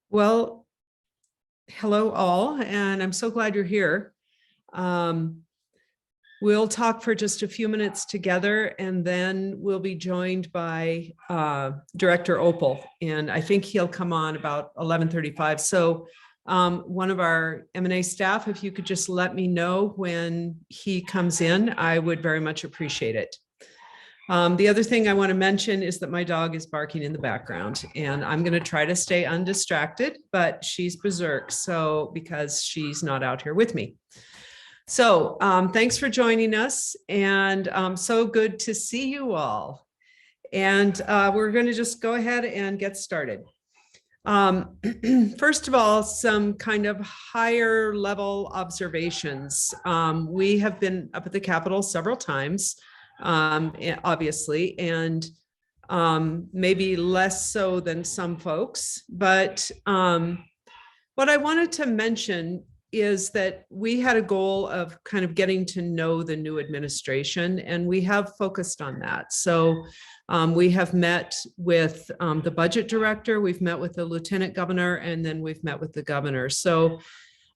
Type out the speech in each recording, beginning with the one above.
Well, hello all, and I'm so glad you're here. We'll talk for just a few minutes together, and then we'll be joined by Director Oppel, and I think he'll come on about 11:35. So one of our M&A staff, if you could just let me know when he comes in, I would very much appreciate it. The other thing I want to mention is that my dog is barking in the background, and I'm going to try to stay undistracted, but she's berserk, so because she's not out here with me. So thanks for joining us, and so good to see you all. And we're going to just go ahead and get started. First of all, some kind of higher level observations. We have been up at the Capitol several times, obviously, and maybe less so than some folks. But what I wanted to mention is that we had a goal of kind of getting to know the new administration, and we have focused on that. So we have met with the budget director, we've met with the lieutenant governor, and then we've met with the governor. So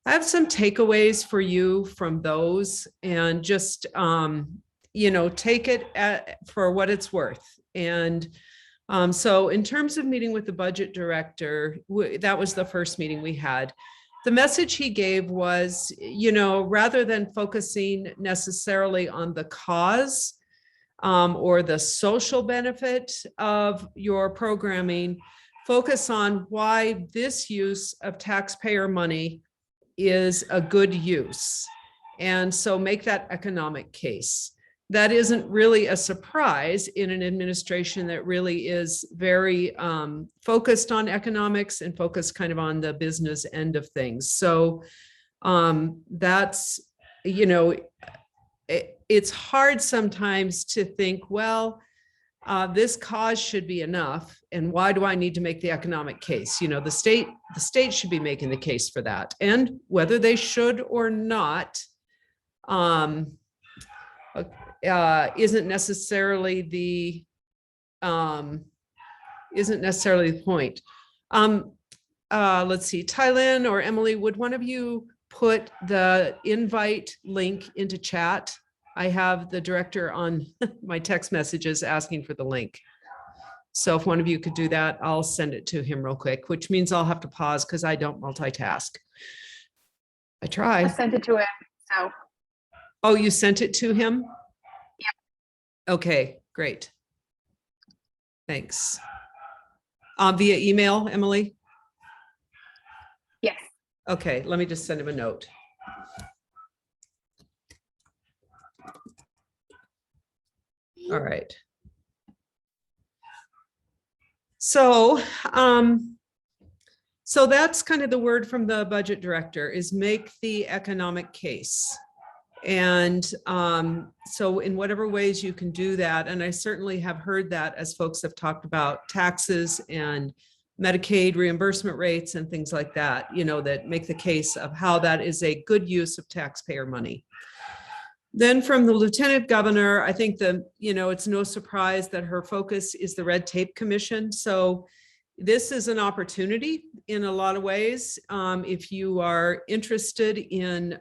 I have some takeaways for you from those, and just take it for what it's worth. And so in terms of meeting with the budget director, that was the first meeting we had. The message he gave was, rather than focusing necessarily on the cause or the social benefit of your programming, focus on why this use of taxpayer money is a good use. And so make that economic case. That isn't really a surprise in an administration that really is very focused on economics and focused kind of on the business end of things. So that's, it's hard sometimes to think, well, this cause should be enough, and why do I need to make the economic case? The state should be making the case for that, and whether they should or not isn't necessarily the point. Let's see, Tylin or Emily, would one of you put the invite link into chat? I have the director on my text messages asking for the link. So if one of you could do that, I'll send it to him real quick, which means I'll have to pause because I don't multitask. I try. I sent it to him, so. Oh, you sent it to him? Yeah. Okay, great. Thanks. Via email, Emily? Yes. Okay, let me just send him a note. All right. So, so that's kind of the word from the budget director, is make the economic case. And so in whatever ways you can do that, and I certainly have heard that as folks have talked about taxes and Medicaid reimbursement rates and things like that, that make the case of how that is a good use of taxpayer money. Then from the lieutenant governor, I think it's no surprise that her focus is the Red Tape Commission. So this is an opportunity in a lot of ways. If you are interested in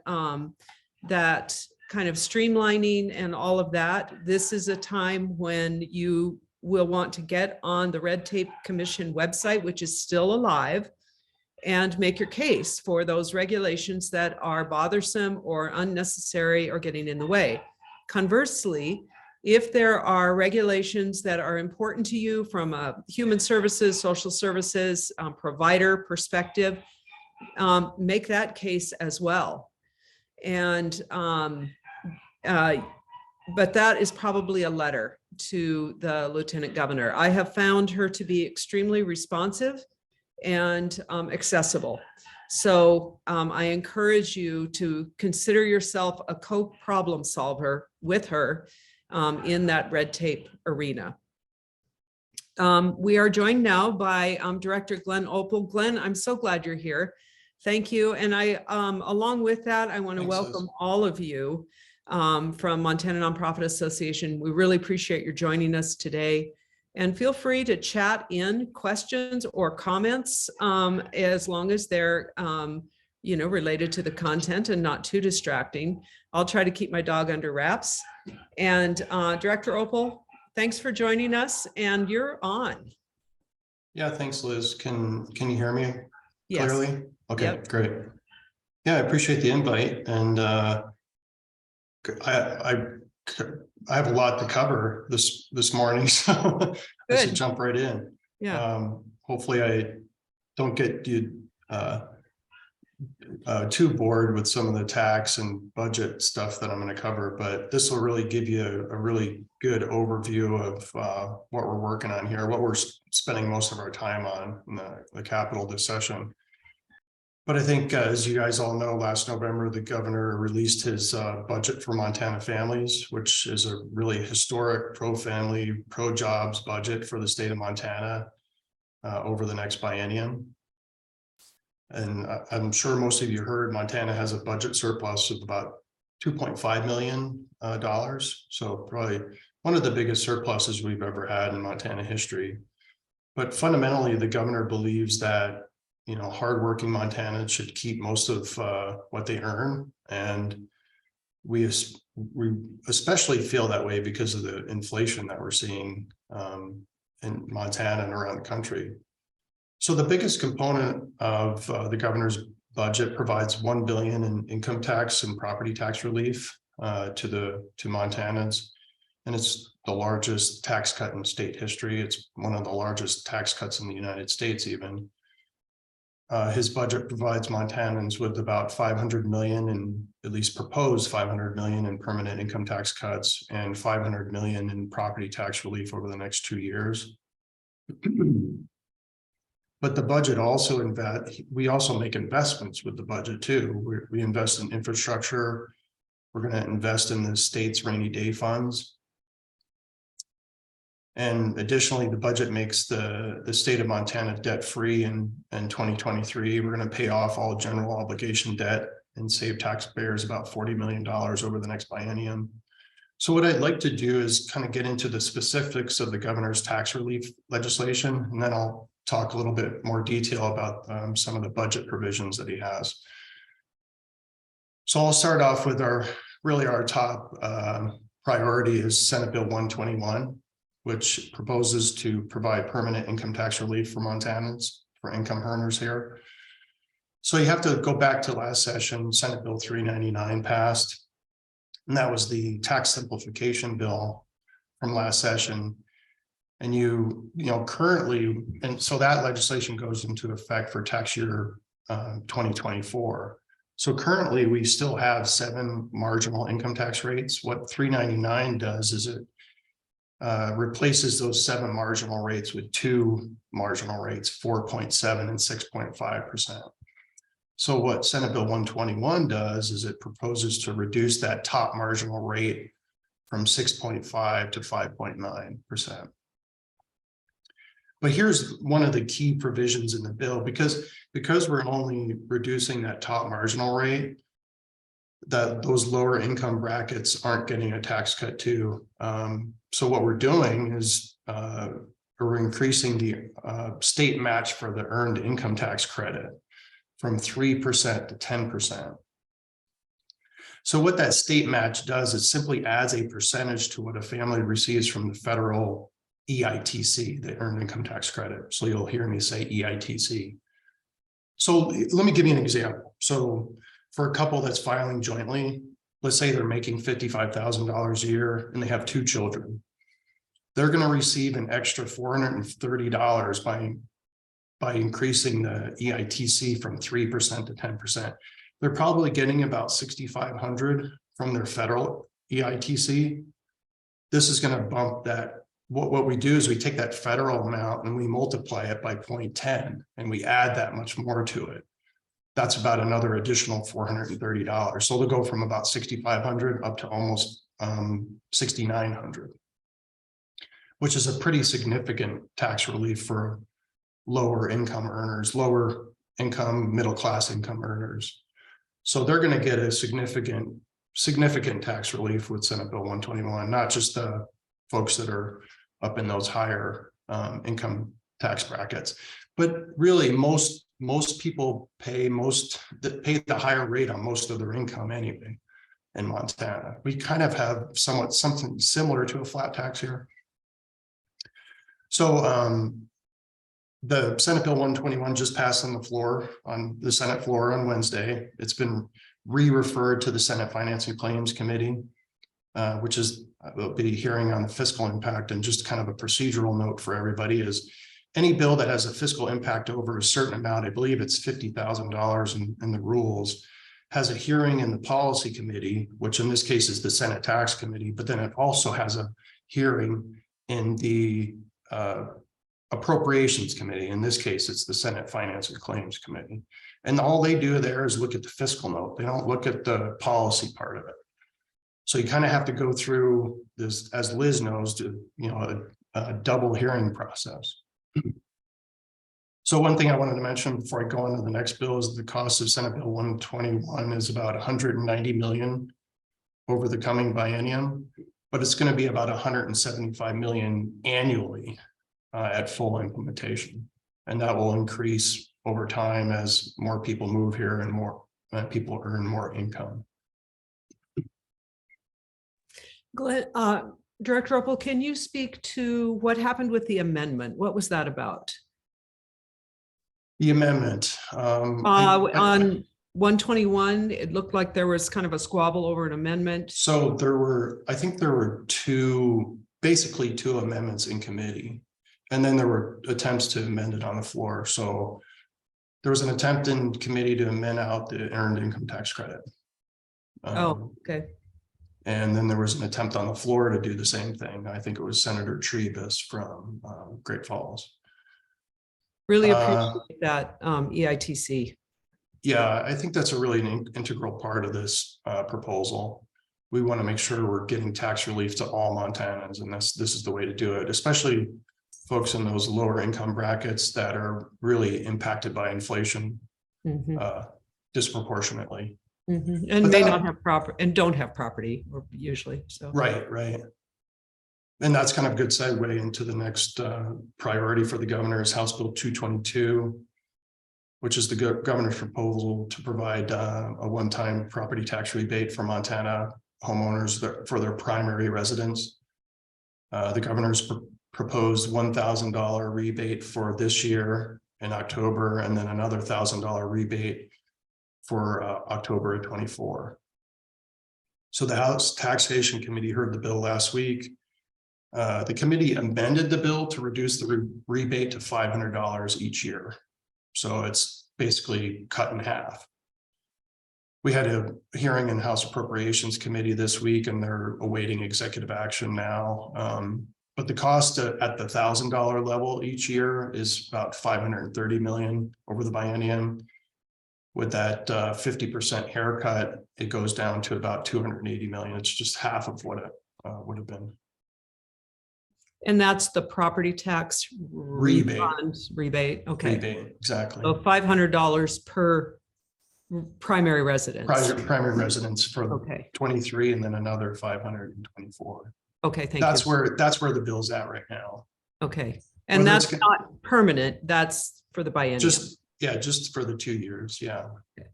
that kind of streamlining and all of that, this is a time when you will want to get on the Red Tape Commission website, which is still alive, and make your case for those regulations that are bothersome or unnecessary or getting in the way. Conversely, if there are regulations that are important to you from a human services, social services, provider perspective, make that case as well. And but that is probably a letter to the lieutenant governor. I have found her to be extremely responsive and accessible. So I encourage you to consider yourself a co-problem solver with her in that red tape arena. We are joined now by Director Glenn Oppel. Glenn, I'm so glad you're here. Thank you. And along with that, I want to welcome all of you from Montana Nonprofit Association. We really appreciate your joining us today. And feel free to chat in questions or comments as long as they're related to the content and not too distracting. I'll try to keep my dog under wraps. And Director Oppel, thanks for joining us, and you're on. Yeah, thanks, Liz. Can you hear me Yes. clearly? Okay, Yep. great. Yeah, I appreciate the invite, and I have a lot to cover this morning, so I should jump right in. Yeah. Hopefully, I don't get you too bored with some of the tax and budget stuff that I'm going to cover, but this will really give you a really good overview of what we're working on here, what we're spending most of our time on in the Capitol this session. But I think, as you guys all know, last November, the governor released his budget for Montana families, which is a really historic pro-family, pro-jobs budget for the state of Montana over the next biennium. And I'm sure most of you heard Montana has a budget surplus of about $2.5 million. So probably one of the biggest surpluses we've ever had in Montana history. But fundamentally, the governor believes that, you know, hardworking Montanans should keep most of what they earn. And we especially feel that way because of the inflation that we're seeing in Montana and around the country. So the biggest component of the governor's budget provides $1 billion in income tax and property tax relief to Montanans, and it's the largest tax cut in state history. It's one of the largest tax cuts in the United States, even. His budget provides Montanans with about $500 million in, at least proposed $500 million in permanent income tax cuts and $500 million in property tax relief over the next 2 years. But the budget also we also make investments with the budget too. We invest in infrastructure. We're going to invest in the state's rainy day funds. And additionally, the budget makes the state of Montana debt-free in 2023. We're going to pay off all general obligation debt and save taxpayers about $40 million over the next biennium. So what I'd like to do is kind of get into the specifics of the governor's tax relief legislation, and then I'll talk a little bit more detail about some of the budget provisions that he has. So I'll start off with our top priority is Senate Bill 121, which proposes to provide permanent income tax relief for Montanans, for income earners here. So you have to go back to last session. Senate Bill 399 passed, and that was the tax simplification bill from last session. And you know, currently, and so that legislation goes into effect for tax year 2024. So currently, we still have 7 marginal income tax rates. What 399 does is it replaces those 7 marginal rates with 2 marginal rates, 4.7 and 6.5%. So what Senate Bill 121 does is it proposes to reduce that top marginal rate from 6.5 to 5.9%. But here's one of the key provisions in the bill, because we're only reducing that top marginal rate, that those lower income brackets aren't getting a tax cut too. So what we're doing is we're increasing the state match for the earned income tax credit from 3% to 10%. So what that state match does is simply adds a percentage to what a family receives from the federal EITC, the earned income tax credit. So you'll hear me say EITC. So let me give you an example. So for a couple that's filing jointly, let's say they're making $55,000 a year and they have 2 children. They're going to receive an extra $430 by increasing the EITC from 3% to 10%. They're probably getting about $6,500 from their federal EITC. This is going to bump that. What we do is we take that federal amount and we multiply it by 0.10 and we add that much more to it. That's about another additional $430. So they'll go from about $6,500 up to almost $6,900, which is a pretty significant tax relief for lower income earners, lower income, middle-class income earners. So they're going to get a significant tax relief with Senate Bill 121, not just the folks that are up in those higher income tax brackets. But really, most people pay the higher rate on most of their income anyway in Montana. We kind of have something similar to a flat tax here. So the Senate Bill 121 just passed on the Senate floor on Wednesday. It's been re-referred to the Senate Finance and Claims Committee, which will be hearing on the fiscal impact. And just kind of a procedural note for everybody is any bill that has a fiscal impact over a certain amount, I believe it's $50,000 in the rules, has a hearing in the policy committee, which in this case is the Senate Tax Committee, but then it also has a hearing in the Appropriations Committee. In this case, it's the Senate Finance and Claims Committee. And all they do there is look at the fiscal note. They don't look at the policy part of it. So you kind of have to go through this, as Liz knows, a double hearing process. So one thing I wanted to mention before I go on to the next bill is the cost of Senate Bill 121 is about 190 million over the coming biennium, but it's going to be about 175 million annually at full implementation. And that will increase over time as more people move here and more people earn more income. Glenn, Director Oppel, can you speak to what happened with the amendment? What was that about? The amendment. On 121, it looked like there was kind of a squabble over an amendment. So I think there were basically two amendments in committee. And then there were attempts to amend it on the floor. So there was an attempt in committee to amend out the earned income tax credit. Okay. And then there was an attempt on the floor to do the same thing. I think it was Senator Trebus from Great Falls. Really appreciate that, EITC. Yeah, I think that's a really integral part of this proposal. We want to make sure we're getting tax relief to all Montanans, and this is the way to do it, especially folks in those lower income brackets that are really impacted by inflation disproportionately. And may not have don't have property usually. So right. And that's kind of a good segue into the next priority for the governor is House Bill 222, which is the governor's proposal to provide a one-time property tax rebate for Montana homeowners for their primary residence. The governor's proposed $1,000 rebate for this year in October, and then another $1,000 rebate for October of 24. So the House Taxation Committee heard the bill last week. The committee amended the bill to reduce the rebate to $500 each year. So it's basically cut in half. We had a hearing in House Appropriations Committee this week, and they're awaiting executive action now. But the cost at the $1,000 level each year is about $530 million over the biennium. With that 50% haircut, it goes down to about $280 million. It's just half of what it would have been. And that's the property tax rebate. Okay. Rebate, exactly. So $500 per primary residence. Primary residence for 23, and then another 524. Okay, thank you. That's where the bill's at right now. Okay, and that's not permanent. That's for the biennium. Just for the 2 years. Yeah. Okay.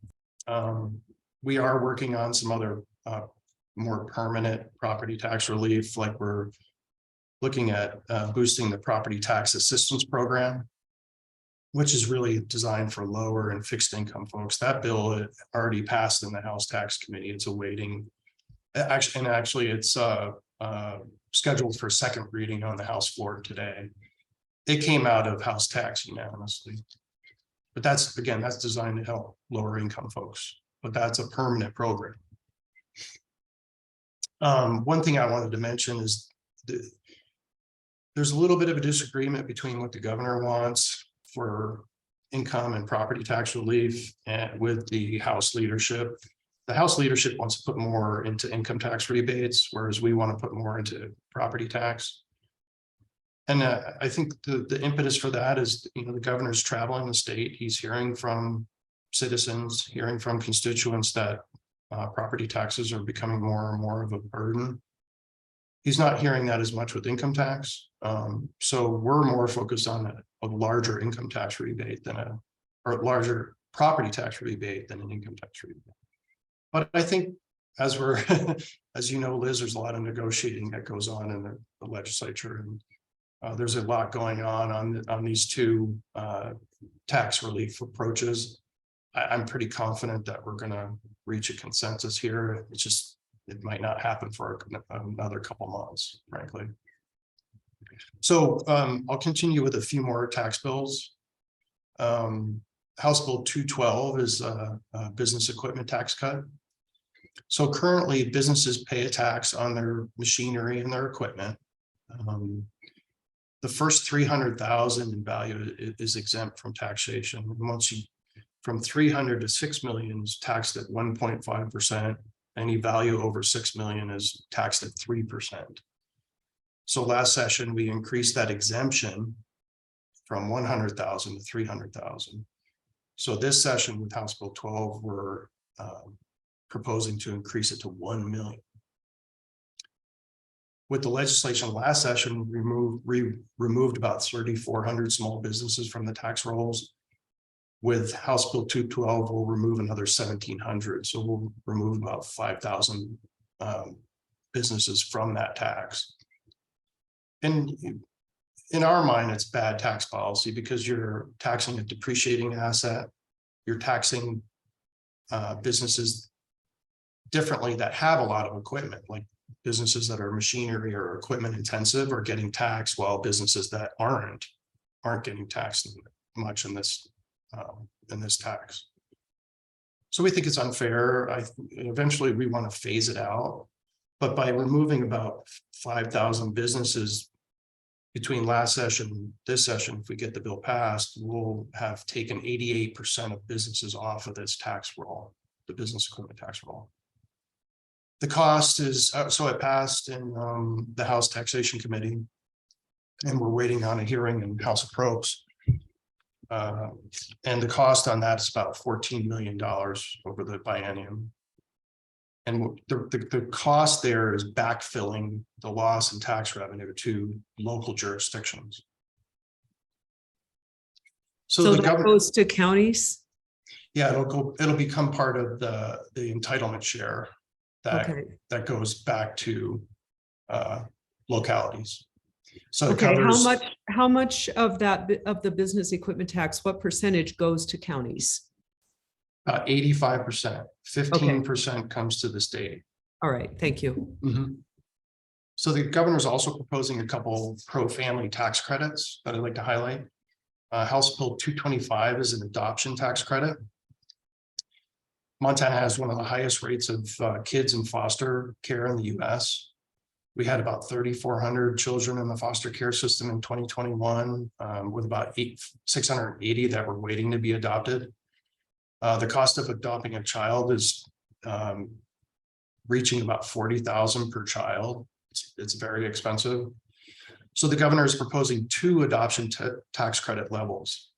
We are working on some other more permanent property tax relief, like we're looking at boosting the property tax assistance program, which is really designed for lower and fixed income folks. That bill already passed in the House Tax Committee. It's awaiting. Actually, it's scheduled for second reading on the House floor today. It came out of House Tax unanimously. But that's designed to help lower income folks, but that's a permanent program. One thing I wanted to mention is there's a little bit of a disagreement between what the governor wants for income and property tax relief and with the House leadership. The House leadership wants to put more into income tax rebates, whereas we want to put more into property tax. And I think the impetus for that is, the governor's traveling the state. He's hearing from citizens, hearing from constituents that property taxes are becoming more and more of a burden. He's not hearing that as much with income tax. So we're more focused on a larger income tax rebate than or larger property tax rebate than an income tax rebate. But I think as we're, as you know, Liz, there's a lot of negotiating that goes on in the legislature, and there's a lot going on these two tax relief approaches. I'm pretty confident that we're going to reach a consensus here. It's just, it might not happen for another couple months, frankly. So I'll continue with a few more tax bills. House Bill 212 is a business equipment tax cut. So currently businesses pay a tax on their machinery and their equipment. The first 300,000 in value is exempt from taxation. And once you, from 300 to 6 million is taxed at 1.5%. Any value over 6 million is taxed at 3%. So last session, we increased that exemption from 100,000 to 300,000. So this session with House Bill 12, we're proposing to increase it to 1 million. With the legislation last session, we removed about 3,400 small businesses from the tax rolls. With House Bill 212, we'll remove another 1,700. So we'll remove about 5,000 businesses from that tax. And in our mind, it's bad tax policy because you're taxing a depreciating asset. You're taxing businesses differently that have a lot of equipment, like businesses that are machinery or equipment intensive are getting taxed, while businesses that aren't getting taxed much in this tax. So we think it's unfair. Eventually we want to phase it out, but by removing about 5,000 businesses between last session and this session, if we get the bill passed, we'll have taken 88% of businesses off of this tax roll, the business equipment tax roll. The cost is, so it passed in the House Taxation Committee, and we're waiting on a hearing in House of Appropriations. And the cost on that is about $14 million over the biennium. And the cost there is backfilling the loss in tax revenue to local jurisdictions. So the government goes to counties. Yeah, it'll become part of the entitlement share that goes back to localities. So it covers, how much of the business equipment tax, what percentage goes to counties? 85%, 15% comes to the state. All right, thank you. Mm-hmm. So the governor's also proposing a couple pro-family tax credits that I'd like to highlight. House Bill 225 is an adoption tax credit. Montana has one of the highest rates of kids in foster care in the US. We had about 3,400 children in the foster care system in 2021, with about 680 that were waiting to be adopted. The cost of adopting a child is reaching about $40,000 per child. It's very expensive. So the governor is proposing two adoption tax credit levels.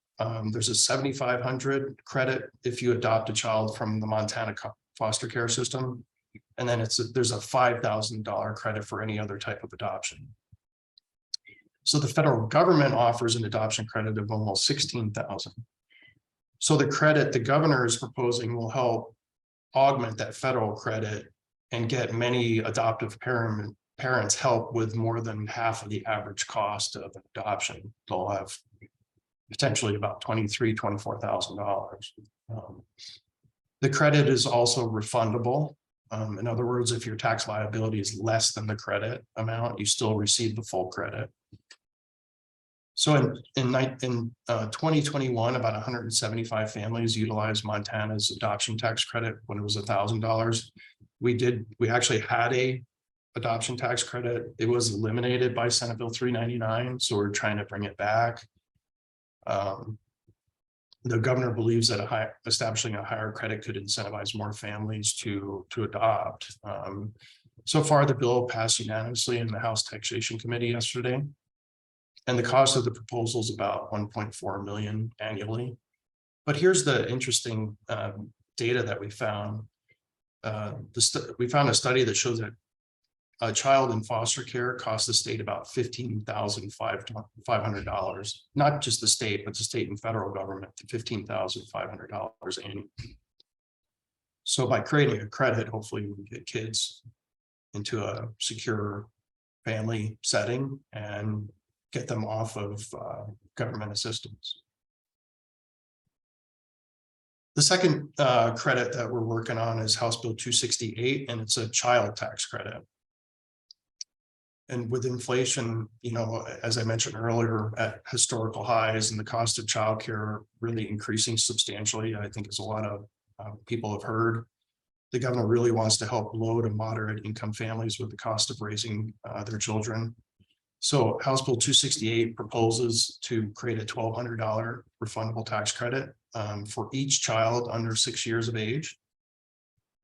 There's a $7,500 credit if you adopt a child from the Montana foster care system. And then there's a $5,000 credit for any other type of adoption. So the federal government offers an adoption credit of almost $16,000. So the credit the governor is proposing will help augment that federal credit and get many adoptive parents help with more than half of the average cost of adoption. They'll have potentially about $23,000, $24,000. The credit is also refundable. In other words, if your tax liability is less than the credit amount, you still receive the full credit. So in 2021, about 175 families utilized Montana's adoption tax credit when it was $1,000. We actually had a adoption tax credit. It was eliminated by Senate Bill 399, so we're trying to bring it back. The governor believes that establishing a higher credit could incentivize more families to adopt. So far, the bill passed unanimously in the House Taxation Committee yesterday. And the cost of the proposal is about $1.4 million annually. But here's the interesting data that we found. We found a study that shows that a child in foster care costs the state about $15,500. Not just the state, but the state and federal government, $15,500 annually. So by creating a credit, hopefully we can get kids into a secure family setting and get them off of government assistance. The second credit that we're working on is House Bill 268, and it's a child tax credit. And with inflation, you know, as I mentioned earlier, at historical highs and the cost of childcare really increasing substantially, I think as a lot of people have heard, the governor really wants to help low to moderate income families with the cost of raising their children. So House Bill 268 proposes to create a $1,200 refundable tax credit for each child under 6 years of age.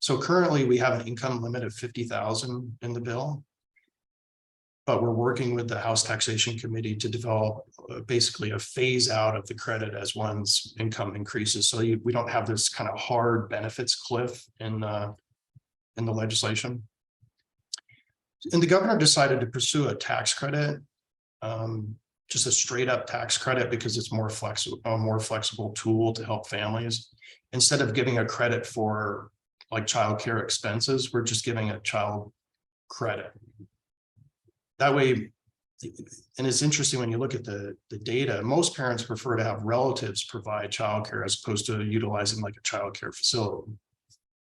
So currently we have an income limit of $50,000 in the bill, but we're working with the House Taxation Committee to develop basically a phase out of the credit as one's income increases. So we don't have this kind of hard benefits cliff in the legislation. And the governor decided to pursue a tax credit, just a straight up tax credit, because it's a more flexible tool to help families. Instead of giving a credit for like childcare expenses, we're just giving a child credit. That way, and it's interesting when you look at the data, most parents prefer to have relatives provide childcare as opposed to utilizing like a childcare facility.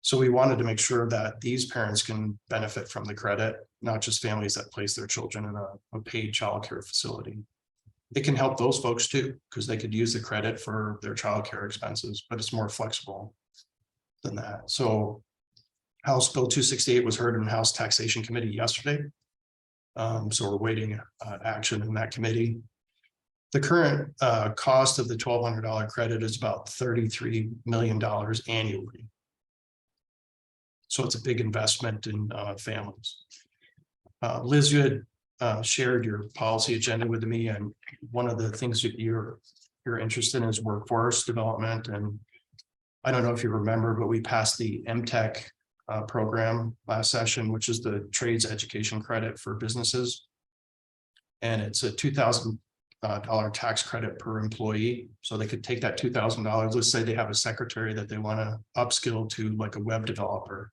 So we wanted to make sure that these parents can benefit from the credit, not just families that place their children in a paid childcare facility. It can help those folks too, because they could use the credit for their childcare expenses, but it's more flexible than that. So House Bill 268 was heard in House Taxation Committee yesterday. So we're waiting action in that committee. The current cost of the $1,200 credit is about $33 million annually. So it's a big investment in families. Liz, you had shared your policy agenda with me, and one of the things that you're interested in is workforce development. And I don't know if you remember, but we passed the MTech program last session, which is the trades education credit for businesses. And it's a $2,000 tax credit per employee. So they could take that $2,000. Let's say they have a secretary that they want to upskill to like a web developer.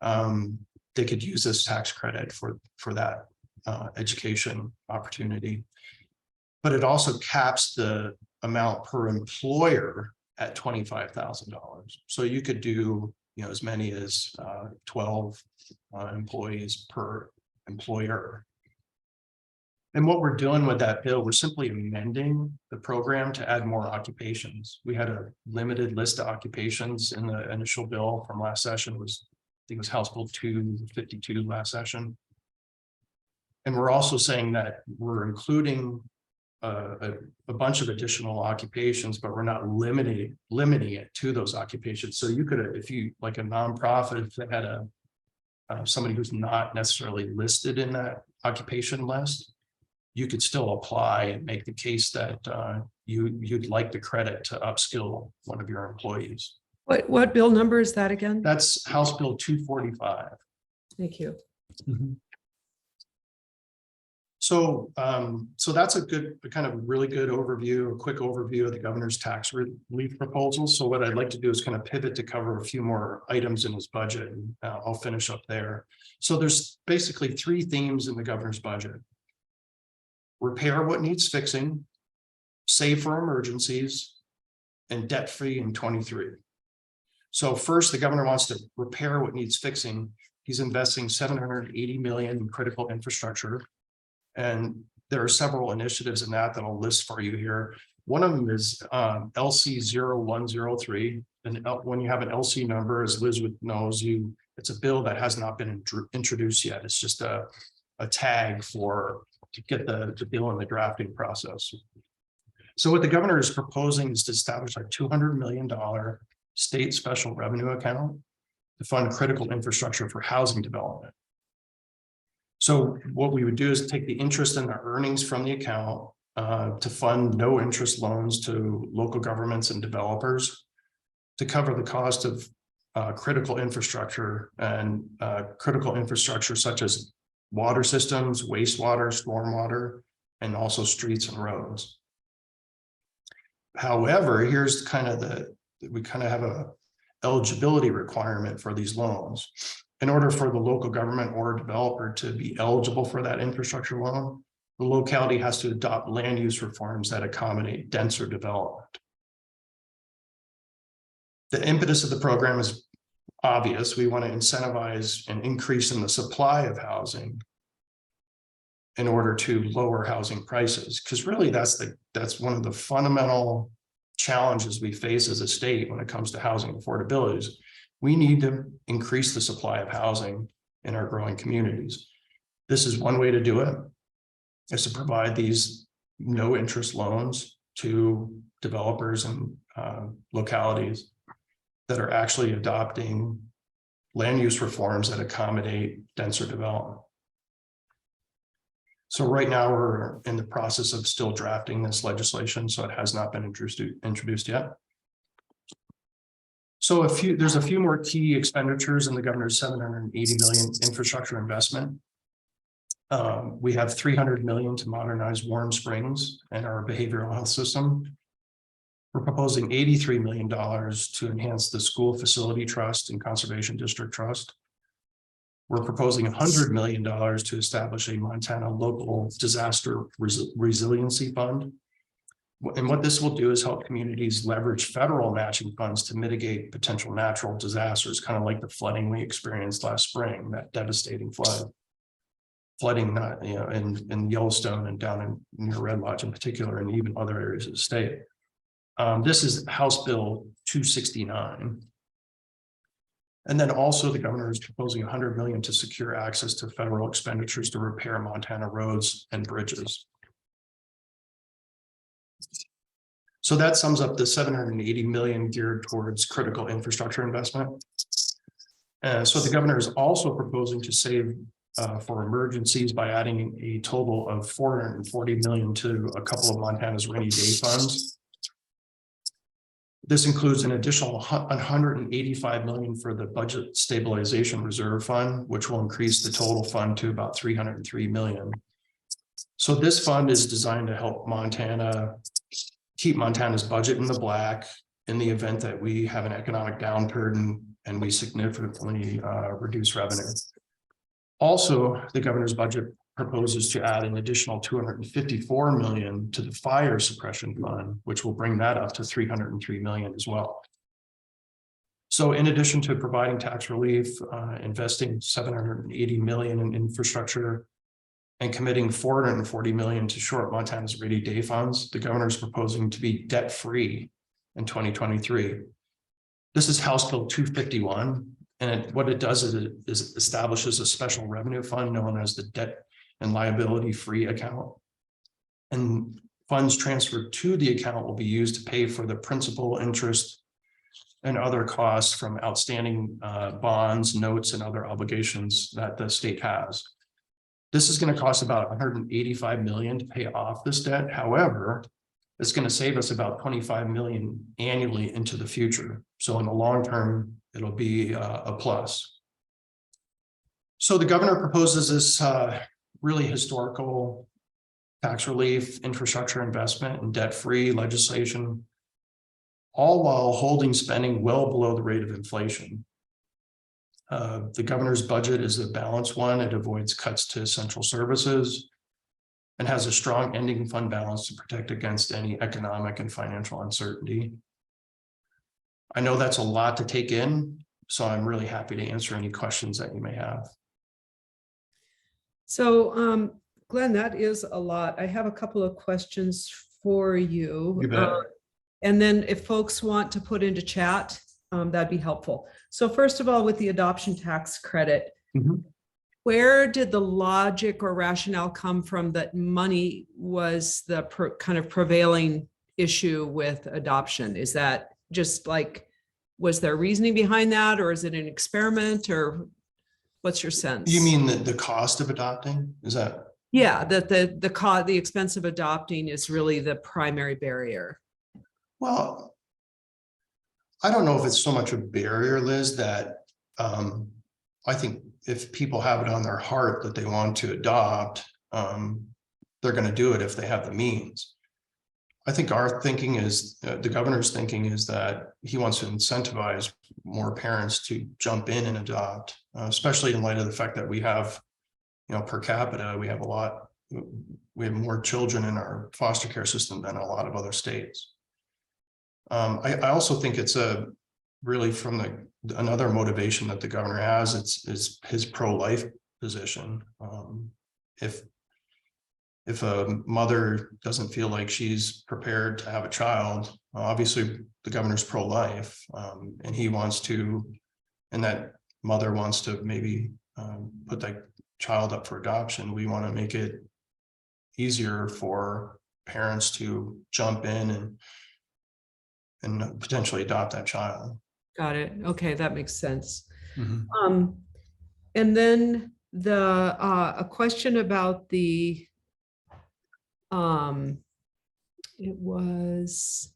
They could use this tax credit for that education opportunity. But it also caps the amount per employer at $25,000. So you could do, you know, as many as 12 employees per employer. And what we're doing with that bill, we're simply amending the program to add more occupations. We had a limited list of occupations in the initial bill from last session. I think it was House Bill 252 last session. And we're also saying that we're including a bunch of additional occupations, but we're not limiting it to those occupations. So you could, if you like a nonprofit, if they had somebody who's not necessarily listed in that occupation list, you could still apply and make the case that you'd like the credit to upskill one of your employees. What bill number is that again? That's House Bill 245. Thank you. Mm-hmm. So that's a kind of really good overview, a quick overview of the governor's tax relief proposal. So what I'd like to do is kind of pivot to cover a few more items in his budget, and I'll finish up there. So there's basically three themes in the governor's budget: repair what needs fixing, save for emergencies, and debt-free in 23. So first, the governor wants to repair what needs fixing. He's investing $780 million in critical infrastructure. And there are several initiatives in that I'll list for you here. One of them is LC 0103. And when you have an LC number, as Liz knows, it's a bill that has not been introduced yet. It's just a tag to get the bill in the drafting process. So what the governor is proposing is to establish a $200 million state special revenue account to fund critical infrastructure for housing development. So what we would do is take the interest and the earnings from the account to fund no interest loans to local governments and developers to cover the cost of critical infrastructure and critical infrastructure such as water systems, wastewater, stormwater, and also streets and roads. However, here's kind of we kind of have a eligibility requirement for these loans. In order for the local government or developer to be eligible for that infrastructure loan, the locality has to adopt land use reforms that accommodate denser development. The impetus of the program is obvious. We want to incentivize an increase in the supply of housing in order to lower housing prices, because really that's one of the fundamental challenges we face as a state when it comes to housing affordability. We need to increase the supply of housing in our growing communities. This is one way to do it, is to provide these no interest loans to developers and localities that are actually adopting land use reforms that accommodate denser development. So right now we're in the process of still drafting this legislation, so it has not been introduced yet. So there's a few more key expenditures in the governor's $780 million infrastructure investment. We have $300 million to modernize Warm Springs and our behavioral health system. We're proposing $83 million to enhance the school facility trust and conservation district trust. We're proposing $100 million to establish a Montana local disaster resiliency fund. And what this will do is help communities leverage federal matching funds to mitigate potential natural disasters, kind of like the flooding we experienced last spring, that devastating flooding in Yellowstone and down in near Red Lodge in particular, and even other areas of the state. This is House Bill 269. And then also the governor is proposing $100 million to secure access to federal expenditures to repair Montana roads and bridges. So that sums up the $780 million geared towards critical infrastructure investment. So the governor is also proposing to save for emergencies by adding a total of $440 million to a couple of Montana's rainy day funds. This includes an additional $185 million for the budget stabilization reserve fund, which will increase the total fund to about $303 million. So this fund is designed to help Montana keep Montana's budget in the black in the event that we have an economic downturn and we significantly reduce revenue. Also, the governor's budget proposes to add an additional $254 million to the fire suppression fund, which will bring that up to $303 million as well. So in addition to providing tax relief, investing $780 million in infrastructure, and committing $440 million to short Montana's rainy day funds, the governor is proposing to be debt-free in 2023. This is House Bill 251, and what it does is it establishes a special revenue fund known as the debt and liability free account. And funds transferred to the account will be used to pay for the principal, interest, and other costs from outstanding bonds, notes, and other obligations that the state has. This is going to cost about $185 million to pay off this debt. However, it's going to save us about $25 million annually into the future. So in the long term, it'll be a plus. So the governor proposes this really historical tax relief, infrastructure investment, and debt-free legislation, all while holding spending well below the rate of inflation. The governor's budget is a balanced one. It avoids cuts to essential services and has a strong ending fund balance to protect against any economic and financial uncertainty. I know that's a lot to take in, so I'm really happy to answer any questions that you may have. So, Glenn, that is a lot. I have a couple of questions for you. You bet. And then if folks want to put into chat, that'd be helpful. So first of all, with the adoption tax credit, where did the logic or rationale come from that money was the kind of prevailing issue with adoption? Is that just like, was there reasoning behind that, or is it an experiment, or what's your sense? You mean the cost of adopting? Is that? Yeah, that the expense of adopting is really the primary barrier. Well, I don't know if it's so much a barrier, Liz, that I think if people have it on their heart that they want to adopt, they're going to do it if they have the means. I think our thinking is, the governor's thinking is that he wants to incentivize more parents to jump in and adopt, especially in light of the fact that we have, per capita, we have more children in our foster care system than a lot of other states. I also think it's really from another motivation that the governor has, is his pro-life position. If a mother doesn't feel like she's prepared to have a child, obviously the governor's pro-life, and he wants to, and that mother wants to maybe put that child up for adoption. We want to make it easier for parents to jump in and potentially adopt that child. Got it. Okay, that makes sense. Mm-hmm. And then a question about the it was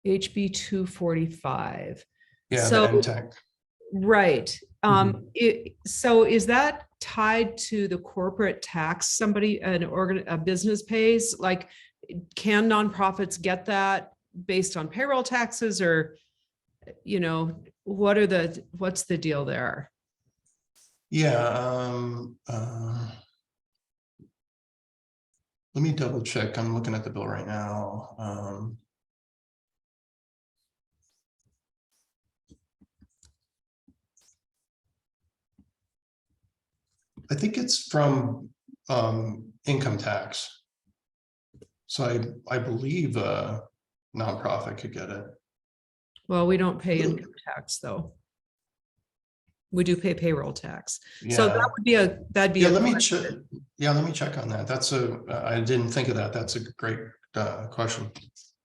HB 245. Yeah, So, the NTEC. right. So is that tied to the corporate tax a business pays? Like, can nonprofits get that based on payroll taxes, or, what's the deal there? Yeah, let me double check. I'm looking at the bill right now. I think it's from income tax. So I believe a nonprofit could get it. Well, we don't pay income tax, though. We do pay payroll tax. So that would be that'd be let me check. Yeah, let me check on that. I didn't think of that. That's a great question.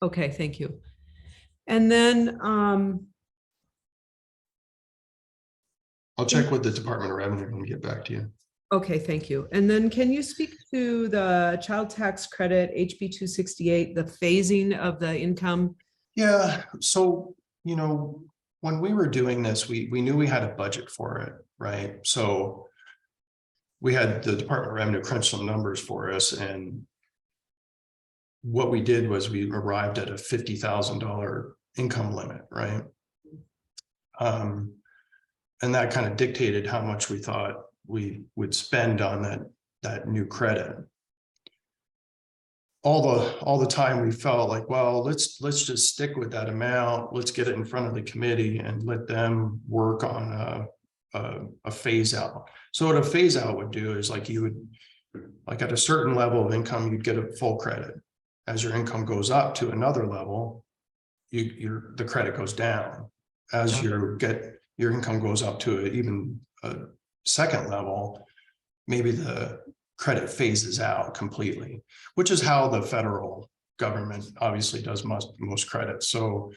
Okay, thank you. And then I'll check with the Department of Revenue and get back to you. okay, thank you. And then can you speak to the child tax credit, HB 268, the phasing of the income? Yeah, so, when we were doing this, we knew we had a budget for it, right? So we had the Department of Revenue crunch some numbers for us, and what we did was we arrived at a $50,000 income limit, right? And that kind of dictated how much we thought we would spend on that new credit. All the time we felt like, well, let's just stick with that amount. Let's get it in front of the committee and let them work on a phase out. So what a phase out would do is, like, you would, like, at a certain level of income, you'd get a full credit. As your income goes up to another level, the credit goes down. As your income goes up to even a second level, maybe the credit phases out completely, which is how the federal government obviously does most credits. So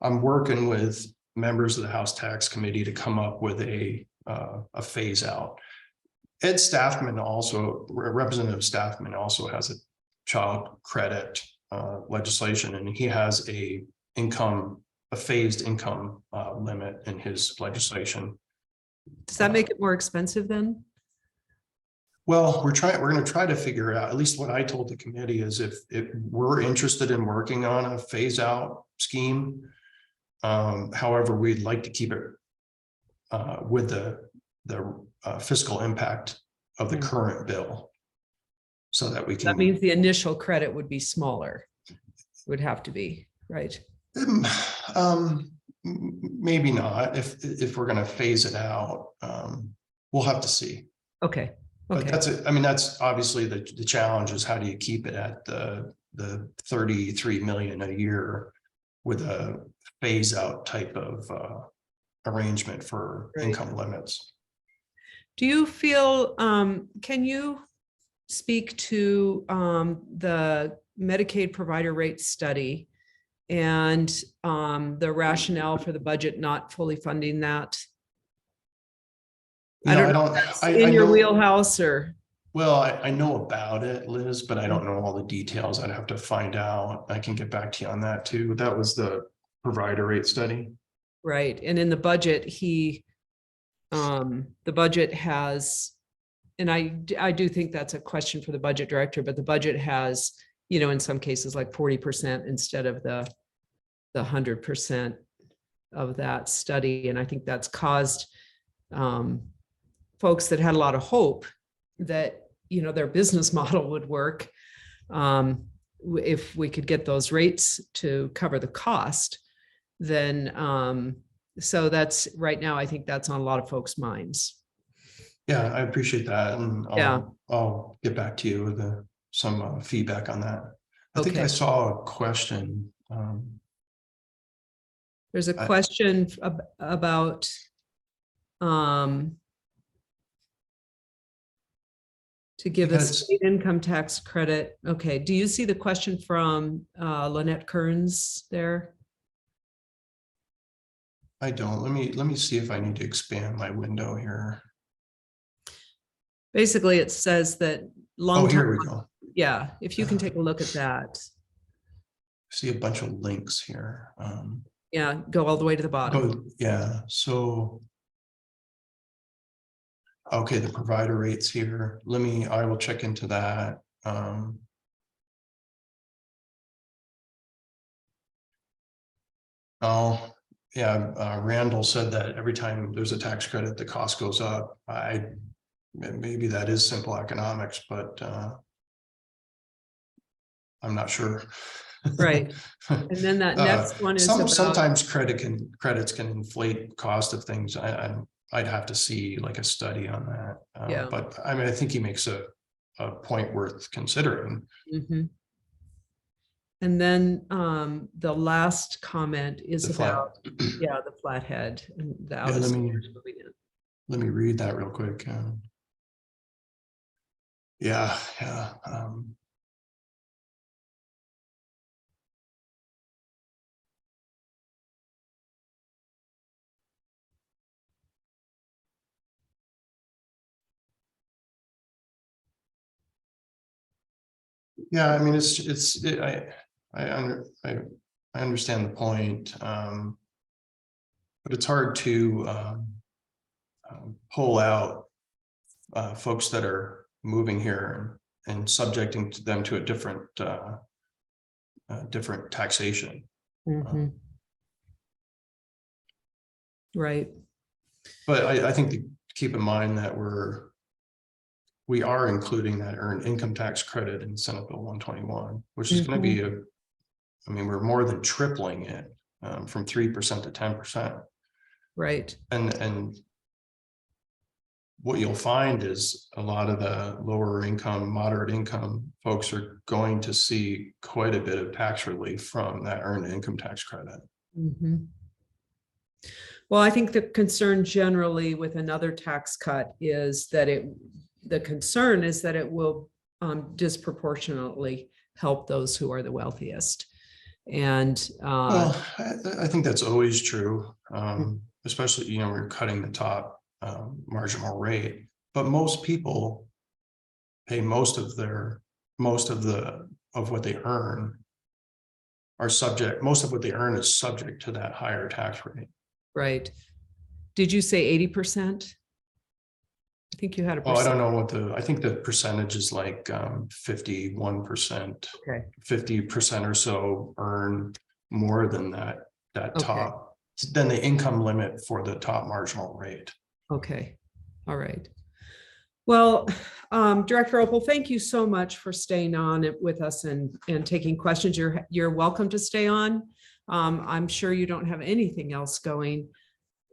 I'm working with members of the House Tax Committee to come up with a phase out. Ed Staffman Representative Staffman also has a child credit legislation, and he has a phased income limit in his legislation. Does that make it more expensive then? Well, we're going to try to figure out, at least what I told the committee is, if we're interested in working on a phase out scheme. However, we'd like to keep it with the fiscal impact of the current bill, so that we can. That means the initial credit would be smaller, would have to be, right? Maybe not. If we're going to phase it out, we'll have to see. Okay. But that's obviously the challenge, is how do you keep it at the 33 million a year with a phase out type of arrangement for income limits. Do you feel, can you speak to the Medicaid provider rate study and the rationale for the budget not fully funding that? I don't know if that's in your wheelhouse, or. Well, I know about it, Liz, but I don't know all the details. I'd have to find out. I can get back to you on that too. That was the provider rate study. Right. And in the budget, the budget has, and I do think that's a question for the budget director, but the budget has, in some cases like 40% instead of the 100% of that study. And I think that's caused folks that had a lot of hope that, their business model would work. If we could get those rates to cover the cost, then, so that's right now, I think that's on a lot of folks' minds. Yeah, I appreciate that. And Yeah. I'll get back to you with some feedback on that. I think Okay. I saw a question. There's a question about to give a state income tax credit. Okay, do you see the question from Lynette Kearns there? I don't. Let me see if I need to expand my window here. Basically, it says that Oh, here we go. Yeah, if you can take a look at that. See a bunch of links here. Yeah, go all the way to the bottom. Yeah, so okay, the provider rates here. I will check into that. Oh, yeah, Randall said that every time there's a tax credit, the cost goes up. Maybe that is simple economics, but I'm not sure. Right. And then that next one is sometimes credits can inflate cost of things. I'd have to see like a study on that. Yeah. But I mean, I think he makes a point worth considering. Mm-hmm. And then the last comment is about the flathead and the out of storage moving in. Let me read that real quick. Yeah. Yeah, I mean, I understand the point, but it's hard to pull out folks that are moving here and subjecting them to a different taxation. Mm-hmm. Right. But I think to keep in mind that we are including that earned income tax credit in Senate Bill 121, which is going to be we're more than tripling it from 3% to 10%. Right. And what you'll find is a lot of the lower income, moderate income folks are going to see quite a bit of tax relief from that earned income tax credit. Mm-hmm. Well, I think the concern generally with another tax cut is that the concern is that it will disproportionately help those who are the wealthiest. And well, I think that's always true, especially, we're cutting the top marginal rate, but most people pay most of what they earn most of what they earn is subject to that higher tax rate. Right. Did you say 80%? I think you had a percent. I don't know I think the percentage is like 51%. Okay. 50% or so earn more than that top, than the income limit for the top marginal rate. Okay. All right. Well, Director Oppel, thank you so much for staying on with us and taking questions. You're welcome to stay on. I'm sure you don't have anything else going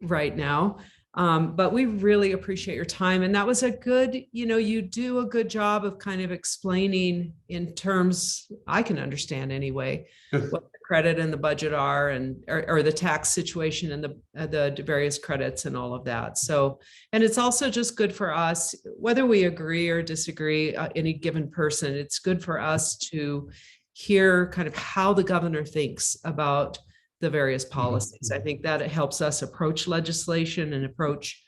right now, but we really appreciate your time. And that was a good, you do a good job of kind of explaining in terms I can understand anyway, what the credit and the budget are, or the tax situation and the various credits and all of that. So, and it's also just good for us, whether we agree or disagree, any given person, it's good for us to hear kind of how the governor thinks about the various policies. I think that it helps us approach legislation and approach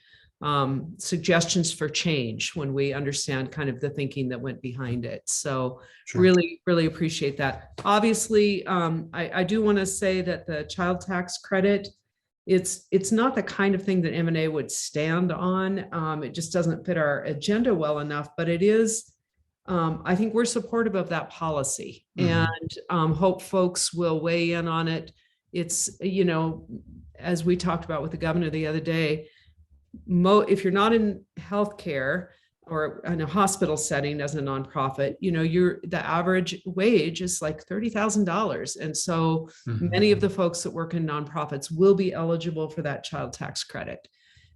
suggestions for change when we understand kind of the thinking that went behind it. So Sure. really appreciate that. Obviously, I do want to say that the child tax credit, it's not the kind of thing that M&A would stand on. It just doesn't fit our agenda well enough, but it is, I think we're supportive of that policy Mhm. and hope folks will weigh in on it. It's, you know, as we talked about with the governor the other day, if you're not in healthcare or in a hospital setting as a nonprofit, you know, the average wage is like $30,000. And so Mhm. many of the folks that work in nonprofits will be eligible for that child tax credit.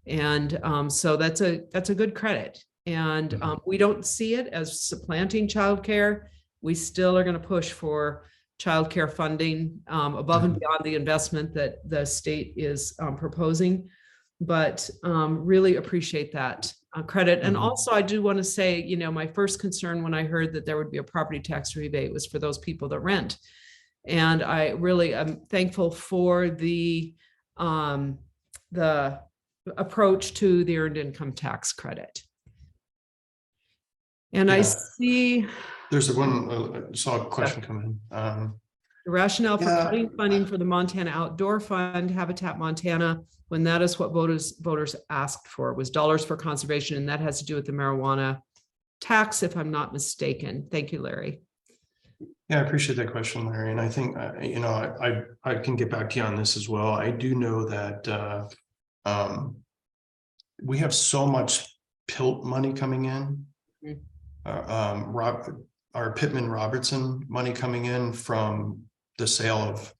And so that's a good credit. And Mhm. we don't see it as supplanting childcare. We still are going to push for childcare funding above and Mhm. beyond the investment that the state is proposing. But really appreciate that credit. And Mhm. also, I do want to say, you know, my first concern when I heard that there would be a property tax rebate was for those people that rent. And I really am thankful for the approach to the earned income tax credit. And I Yeah. see There's the one, I saw a question come in. the rationale for Yeah. cutting funding for the Montana Outdoor Fund, Habitat Montana, when that is what voters asked for, was dollars for conservation, and that has to do with the marijuana tax, if I'm not mistaken. Thank you, Larry. Yeah, I appreciate that question, Larry. And I think, you know, I can get back to you on this as well. I do know that we have so much PILT money coming in. Our Pittman Robertson money coming in from the sale of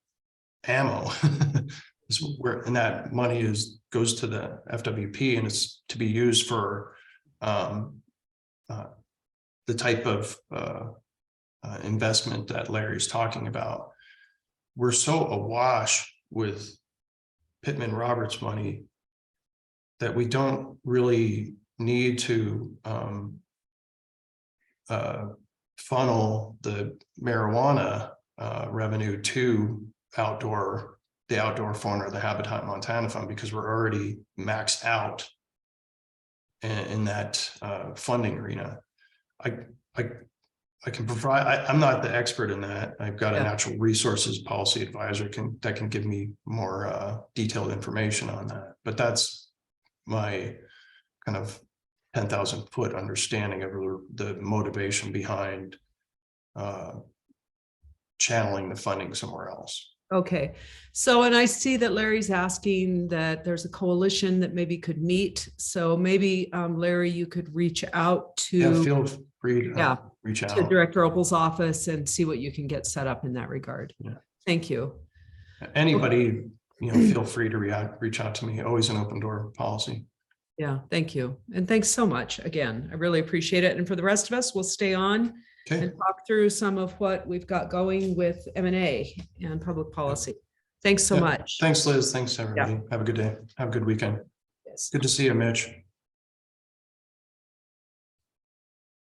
ammo. And that money goes to the FWP, and it's to be used for the type of investment that Larry's talking about. We're so awash with Pittman Roberts money that we don't really need to funnel the marijuana revenue to the outdoor fund or the Habitat Montana Fund, because we're already maxed out in that funding arena. I can provide, I'm not the expert in that. I've got a natural resources policy advisor that can give me more detailed information on that. But that's my kind of 10,000 foot understanding of the motivation behind channeling the funding somewhere else. Okay, so, and I see that Larry's asking that there's a coalition that maybe could meet. So maybe Larry, you could reach out to feel free to reach out to Director Oppel's office and see what you can get set up in that regard. Yeah. Thank you. Anybody, you know, feel free to reach out to me. Always an open door policy. Yeah, thank you. And thanks so much. Again, I really appreciate it. And for the rest of us, we'll stay on and talk through some of what we've got going with M&A and public policy. Thanks so much. Thanks, Liz. Thanks, everybody. Have a good day. Have a good weekend. Yes. Good to see you, Mitch.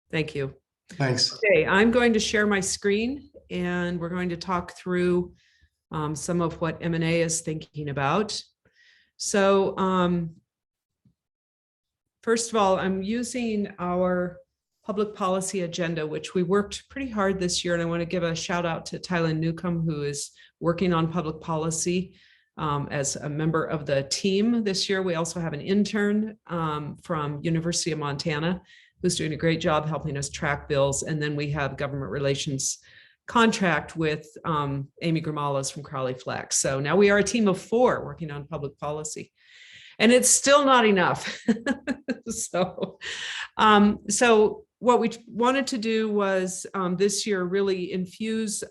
Thank you. Thanks. Okay, I'm going to share my screen and we're going to talk through some of what M&A is thinking about. So first of all, I'm using our public policy agenda, which we worked pretty hard this year. And I want to give a shout out to Tylen Newcomb, who is working on public policy as a member of the team this year. We also have an intern from University of Montana who's doing a great job helping us track bills. And then we have government relations contract with Amy Grimales from Crowley Flex. So now we are a team of 4 working on public policy. And it's still not enough. So what we wanted to do was this year really infuse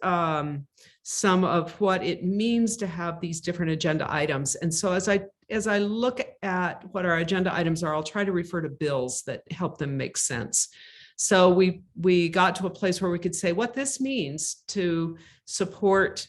some of what it means to have these different agenda items. And so as I look at what our agenda items are, I'll try to refer to bills that help them make sense. So we got to a place where we could say what this means to support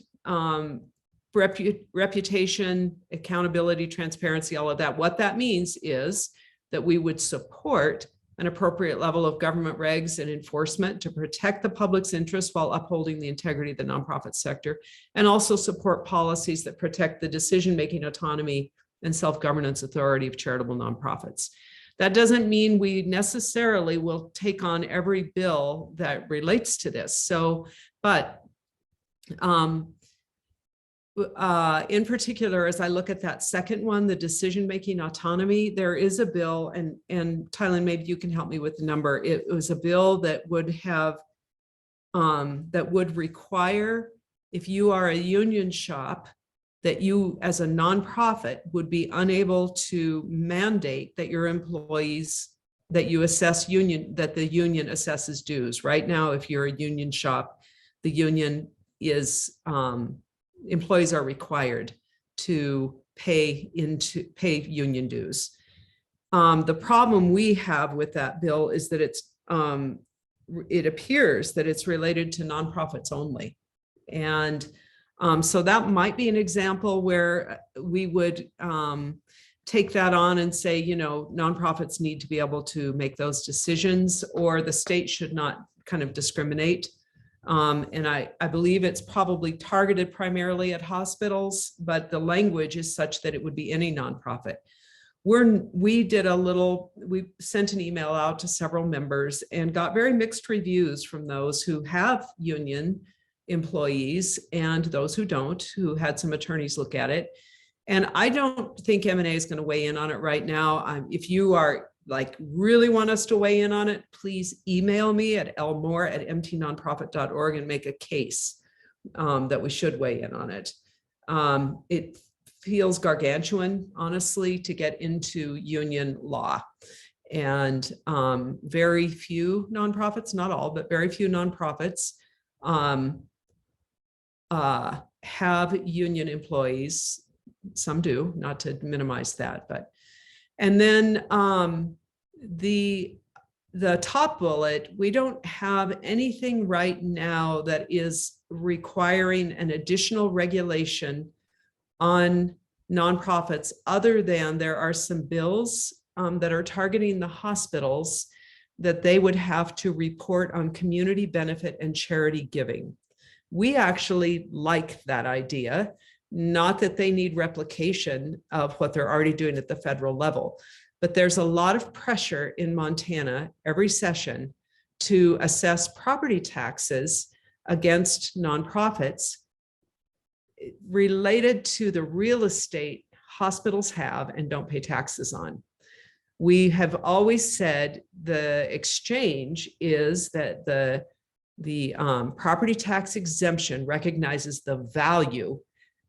reputation, accountability, transparency, all of that. What that means is that we would support an appropriate level of government regs and enforcement to protect the public's interest while upholding the integrity of the nonprofit sector, and also support policies that protect the decision-making autonomy and self-governance authority of charitable nonprofits. That doesn't mean we necessarily will take on every bill that relates to this. So, but in particular, as I look at that second one, the decision-making autonomy, there is a bill, and Tylen, maybe you can help me with the number. It was a bill that would have, that would require, if you are a union shop, that you as a nonprofit would be unable to mandate that your employees, that you assess union, that the union assesses dues. Right now, if you're a union shop, the union is, employees are required to pay union dues. The problem we have with that bill is that it appears that it's related to nonprofits only. And so that might be an example where we would take that on and say, you know, nonprofits need to be able to make those decisions, or the state should not kind of discriminate. And I believe it's probably targeted primarily at hospitals, but the language is such that it would be any nonprofit. We sent an email out to several members and got very mixed reviews from those who have union employees and those who don't, who had some attorneys look at it. And I don't think M&A is going to weigh in on it right now. If you are really want us to weigh in on it, please email me at lmoore@mtnonprofit.org and make a case that we should weigh in on it. It feels gargantuan, honestly, to get into union law. And very few nonprofits, not all, but very few nonprofits have union employees. Some do, not to minimize that, but. And then the top bullet, we don't have anything right now that is requiring an additional regulation on nonprofits, other than there are some bills that are targeting the hospitals that they would have to report on community benefit and charity giving. We actually like that idea. Not that they need replication of what they're already doing at the federal level, but there's a lot of pressure in Montana every session to assess property taxes against nonprofits related to the real estate hospitals have and don't pay taxes on. We have always said the exchange is that the property tax exemption recognizes the value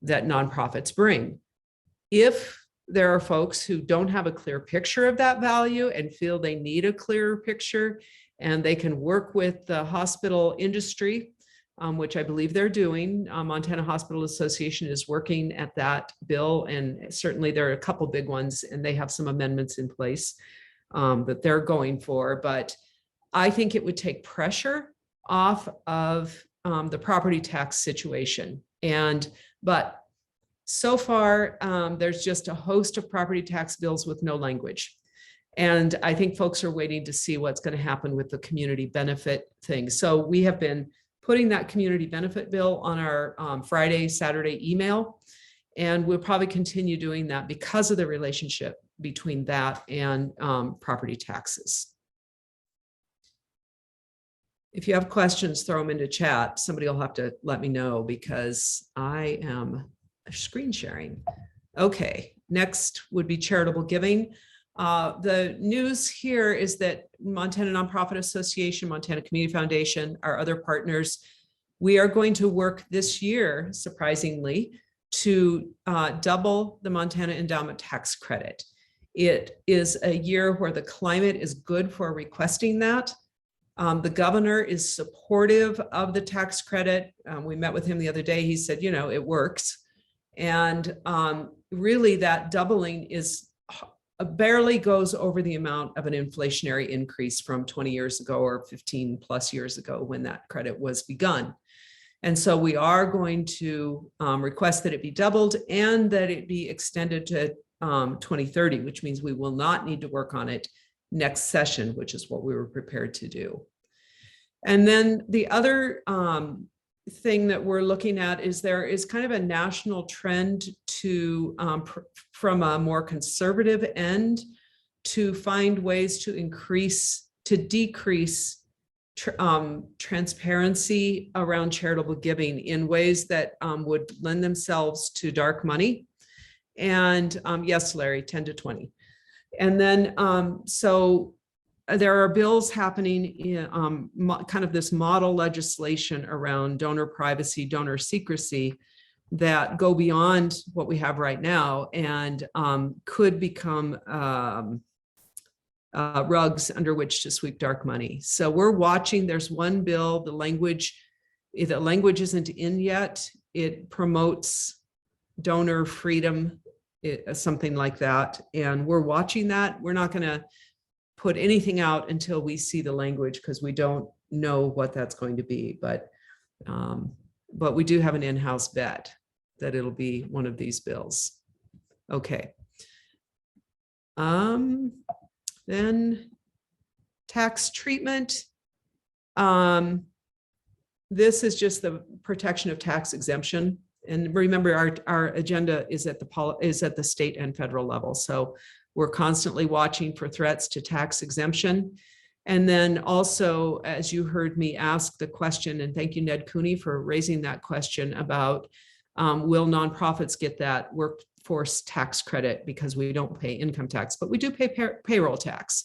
that nonprofits bring. If there are folks who don't have a clear picture of that value and feel they need a clearer picture, and they can work with the hospital industry, which I believe they're doing. Montana Hospital Association is working at that bill, and certainly there are a couple big ones, and they have some amendments in place that they're going for. But I think it would take pressure off of the property tax situation. But so far, there's just a host of property tax bills with no language. And I think folks are waiting to see what's going to happen with the community benefit thing. So we have been putting that community benefit bill on our Friday, Saturday email. And we'll probably continue doing that because of the relationship between that and property taxes. If you have questions, throw them into chat. Somebody will have to let me know because I am screen sharing. Okay, next would be charitable giving. The news here is that Montana Nonprofit Association, Montana Community Foundation, our other partners, we are going to work this year, surprisingly, to double the Montana Endowment Tax Credit. It is a year where the climate is good for requesting that. The governor is supportive of the tax credit. We met with him the other day. He said, you know, it works. And really that doubling is barely goes over the amount of an inflationary increase from 20 years ago or 15 plus years ago when that credit was begun. And so we are going to request that it be doubled and that it be extended to 2030, which means we will not need to work on it next session, which is what we were prepared to do. And then the other thing that we're looking at is there is kind of a national trend to from a more conservative end to find ways to decrease transparency around charitable giving in ways that would lend themselves to dark money. And yes, Larry, 10 to 20. And then, so there are bills happening in kind of this model legislation around donor privacy, donor secrecy that go beyond what we have right now and could become rugs under which to sweep dark money. So we're watching. There's one bill, the language isn't in yet. It promotes donor freedom, something like that. And we're watching that. We're not going to put anything out until we see the language because we don't know what that's going to be. But we do have an in-house bet that it'll be one of these bills. Okay. Then tax treatment. This is just the protection of tax exemption. And remember, our agenda is at the state and federal level. So we're constantly watching for threats to tax exemption. And then also, as you heard me ask the question, and thank you, Ned Cooney, for raising that question about will nonprofits get that workforce tax credit because we don't pay income tax, but we do pay payroll tax.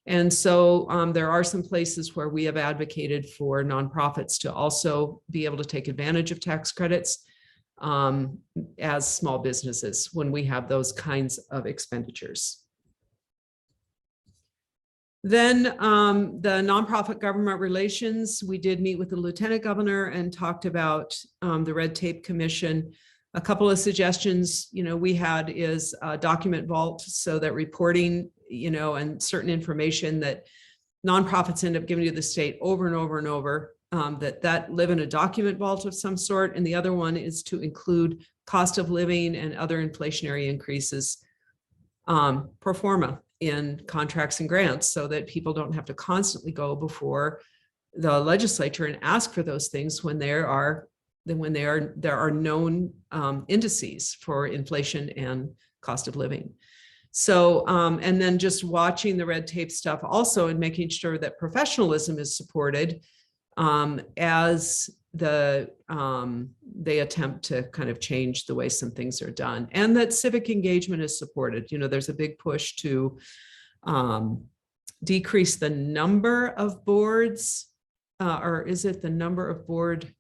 And so there are some places where we have advocated for nonprofits to also be able to take advantage of tax credits as small businesses when we have those kinds of expenditures. Then the nonprofit government relations, we did meet with the Lieutenant Governor and talked about the Red Tape Commission. A couple of suggestions, we had is a document vault so that reporting, and certain information that nonprofits end up giving to the state over and over and over, that live in a document vault of some sort. And the other one is to include cost of living and other inflationary increases pro forma in contracts and grants so that people don't have to constantly go before the legislature and ask for those things when there are known indices for inflation and cost of living. So, and then just watching the red tape stuff also and making sure that professionalism is supported as they attempt to kind of change the way some things are done, and that civic engagement is supported. There's a big push to decrease the number of boards, or is it the number of board?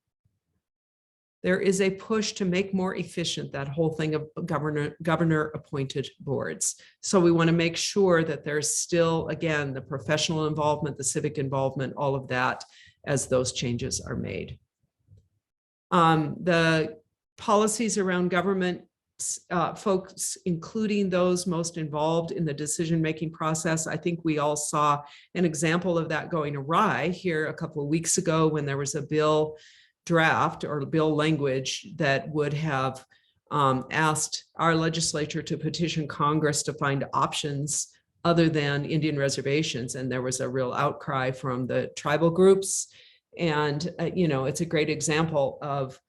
There is a push to make more efficient that whole thing of governor appointed boards. So we want to make sure that there's still, again, the professional involvement, the civic involvement, all of that as those changes are made. The policies around government folks, including those most involved in the decision-making process. I think we all saw an example of that going awry here a couple of weeks ago when there was a bill draft or bill language that would have asked our legislature to petition Congress to find options other than Indian reservations. And there was a real outcry from the tribal groups. And, it's a great example of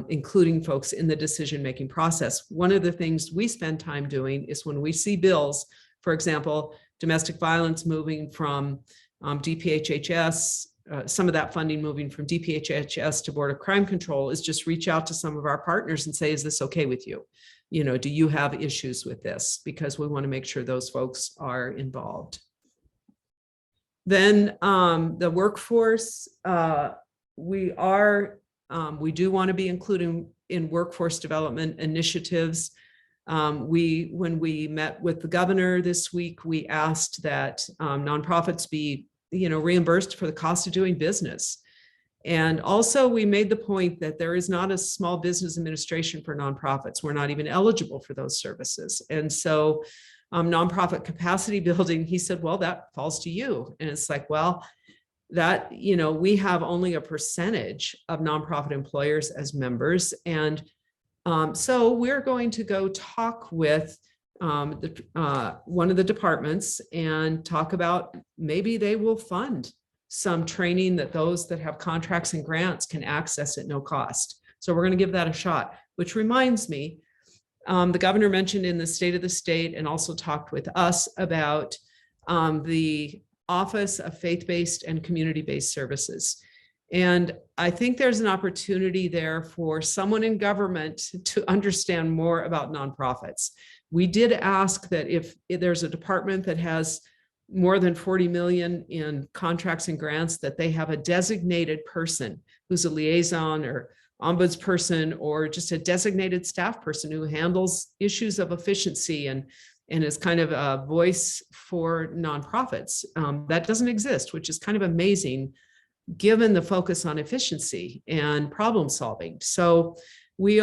including folks in the decision-making process. One of the things we spend time doing is when we see bills, for example, domestic violence moving from DPHHS, some of that funding moving from DPHHS to Board of Crime Control, is just reach out to some of our partners and say, is this okay with you? Do you have issues with this? Because we want to make sure those folks are involved. Then the workforce, we do want to be including in workforce development initiatives. When we met with the governor this week, we asked that nonprofits be reimbursed for the cost of doing business. And also we made the point that there is not a small business administration for nonprofits. We're not even eligible for those services. And so nonprofit capacity building, he said, well, that falls to you. And it's like, well, that, we have only a percentage of nonprofit employers as members. And so we're going to go talk with one of the departments and talk about maybe they will fund some training that those that have contracts and grants can access at no cost. So we're going to give that a shot, which reminds me, The governor mentioned in the State of the State and also talked with us about the Office of Faith-Based and Community-Based Services. And I think there's an opportunity there for someone in government to understand more about nonprofits. We did ask that if there's a department that has more than 40 million in contracts and grants, that they have a designated person who's a liaison or ombudsperson or just a designated staff person who handles issues of efficiency and is kind of a voice for nonprofits. That doesn't exist, which is kind of amazing given the focus on efficiency and problem solving. So we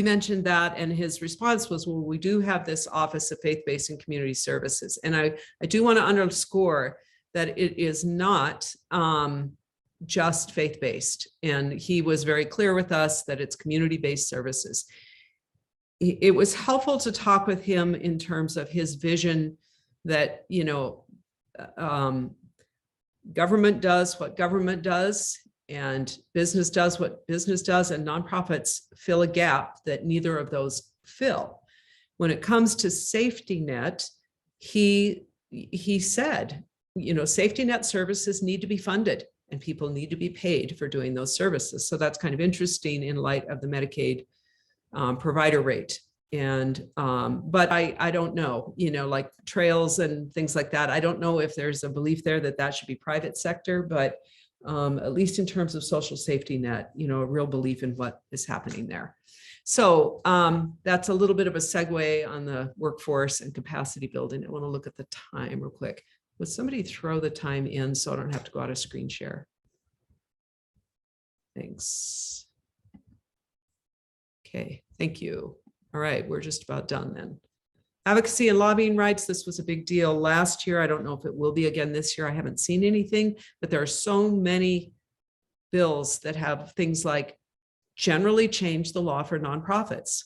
mentioned that, and his response was, well, we do have this Office of Faith-Based and Community Services. And I do want to underscore that it is not just faith-based. And he was very clear with us that it's community-based services. It was helpful to talk with him in terms of his vision that, you know, government does what government does, and business does what business does, and nonprofits fill a gap that neither of those fill. When it comes to safety net, he said, you know, safety net services need to be funded and people need to be paid for doing those services. So that's kind of interesting in light of the Medicaid provider rate. And but I don't know, you know, like trails and things like that. I don't know if there's a belief there that that should be private sector, but at least in terms of social safety net, you know, a real belief in what is happening there. So that's a little bit of a segue on the workforce and capacity building. I want to look at the time real quick. Would somebody throw the time in so I don't have to go out of screen share? Thanks. Okay, thank you. All right, we're just about done then. Advocacy and lobbying rights. This was a big deal last year. I don't know if it will be again this year. I haven't seen anything, but there are so many bills that have things like generally change the law for nonprofits.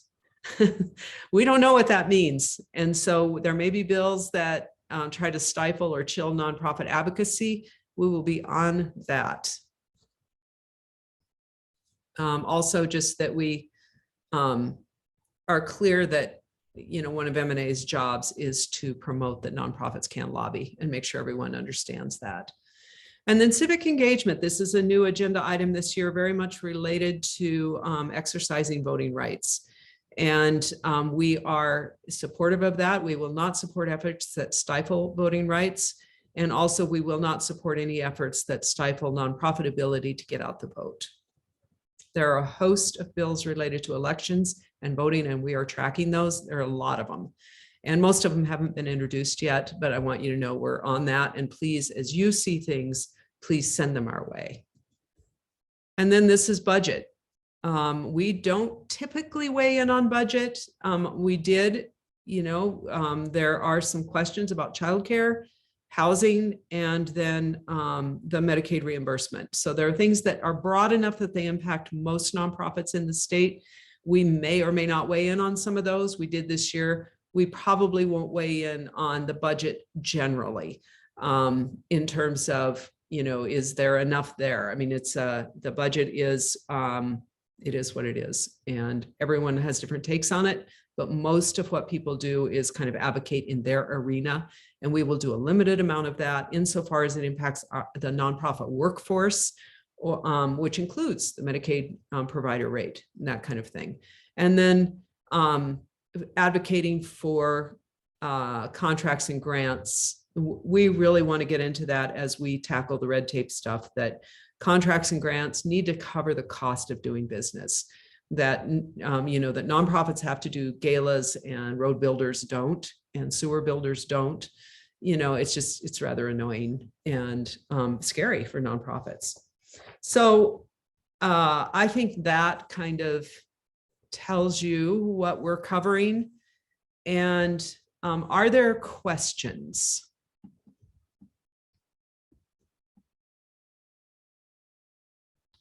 We don't know what that means. And so there may be bills that try to stifle or chill nonprofit advocacy. We will be on that. Also, just that we are clear that, you know, one of M&A's jobs is to promote that nonprofits can lobby and make sure everyone understands that. And then civic engagement. This is a new agenda item this year, very much related to exercising voting rights. And we are supportive of that. We will not support efforts that stifle voting rights. And also we will not support any efforts that stifle nonprofit ability to get out the vote. There are a host of bills related to elections and voting, and we are tracking those. There are a lot of them. And most of them haven't been introduced yet, but I want you to know we're on that. And please, as you see things, please send them our way. And then this is budget. We don't typically weigh in on budget. We did, you know, there are some questions about childcare, housing, and then the Medicaid reimbursement. So there are things that are broad enough that they impact most nonprofits in the state. We may or may not weigh in on some of those. We did this year. We probably won't weigh in on the budget generally in terms of, you know, is there enough there? I mean, it's the budget is, it is what it is, and everyone has different takes on it. But most of what people do is kind of advocate in their arena, and we will do a limited amount of that insofar as it impacts the nonprofit workforce, which includes the Medicaid provider rate and that kind of thing. And then advocating for contracts and grants. We really want to get into that as we tackle the red tape stuff, that contracts and grants need to cover the cost of doing business. That, you know, that nonprofits have to do galas and road builders don't, and sewer builders don't. You know, it's just, it's rather annoying and scary for nonprofits. So I think that kind of tells you what we're covering. And are there questions?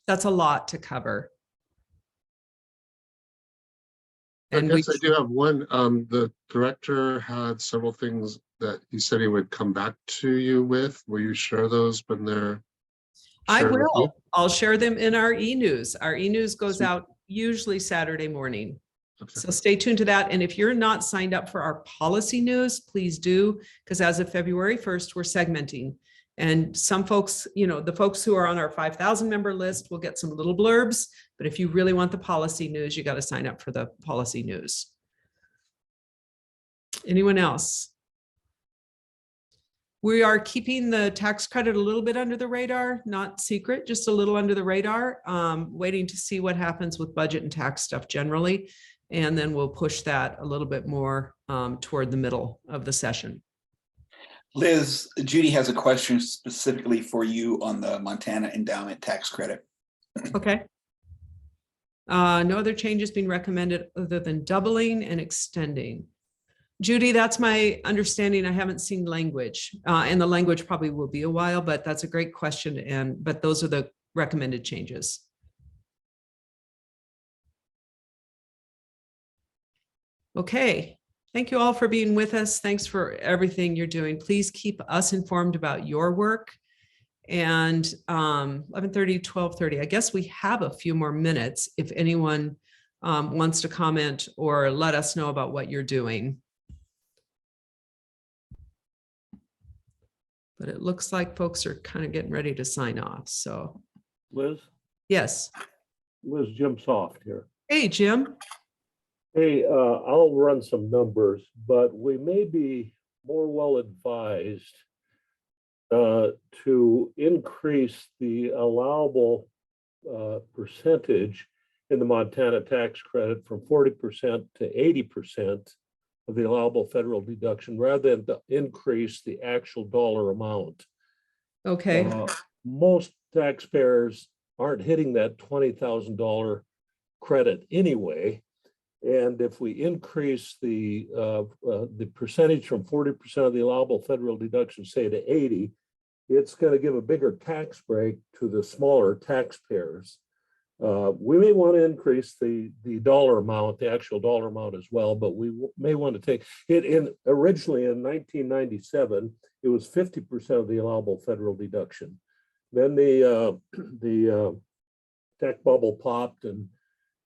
That's a lot to cover. And I do have one. The director had several things that he said he would come back to you with. Will you share those when they're shared? I will. I'll share them in our e-news. Our e-news goes out usually Saturday morning. Okay. So stay tuned to that. And if you're not signed up for our policy news, please do, because as of February 1st, we're segmenting. And some folks, you know, the folks who are on our 5,000 member list will get some little blurbs. But if you really want the policy news, you got to sign up for the policy news. Anyone else? We are keeping the tax credit a little bit under the radar, not secret, just a little under the radar, waiting to see what happens with budget and tax stuff generally. And then we'll push that a little bit more toward the middle of the session. Liz, Judy has a question specifically for you on the Montana endowment tax credit. Okay. No other changes being recommended other than doubling and extending. Judy, that's my understanding. I haven't seen language, and the language probably will be a while, but that's a great question. But those are the recommended changes. Okay. Thank you all for being with us. Thanks for everything you're doing. Please keep us informed about your work. And 11:30, 12:30, I guess we have a few more minutes if anyone wants to comment or let us know about what you're doing. But it looks like folks are kind of getting ready to sign off. So, Liz, yes. Jim Soft here. Hey, Jim. Hey, I'll run some numbers, but we may be more well advised to increase the allowable percentage in the Montana tax credit from 40% to 80% of the allowable federal deduction, rather than to increase the actual dollar amount. Okay. Most taxpayers aren't hitting that $20,000 credit anyway. And if we increase the percentage from 40% of the allowable federal deduction, say to 80, it's going to give a bigger tax break to the smaller taxpayers. We may want to increase the dollar amount, the actual dollar amount as well, but we may want to take it in. Originally in 1997, it was 50% of the allowable federal deduction. Then the tech bubble popped and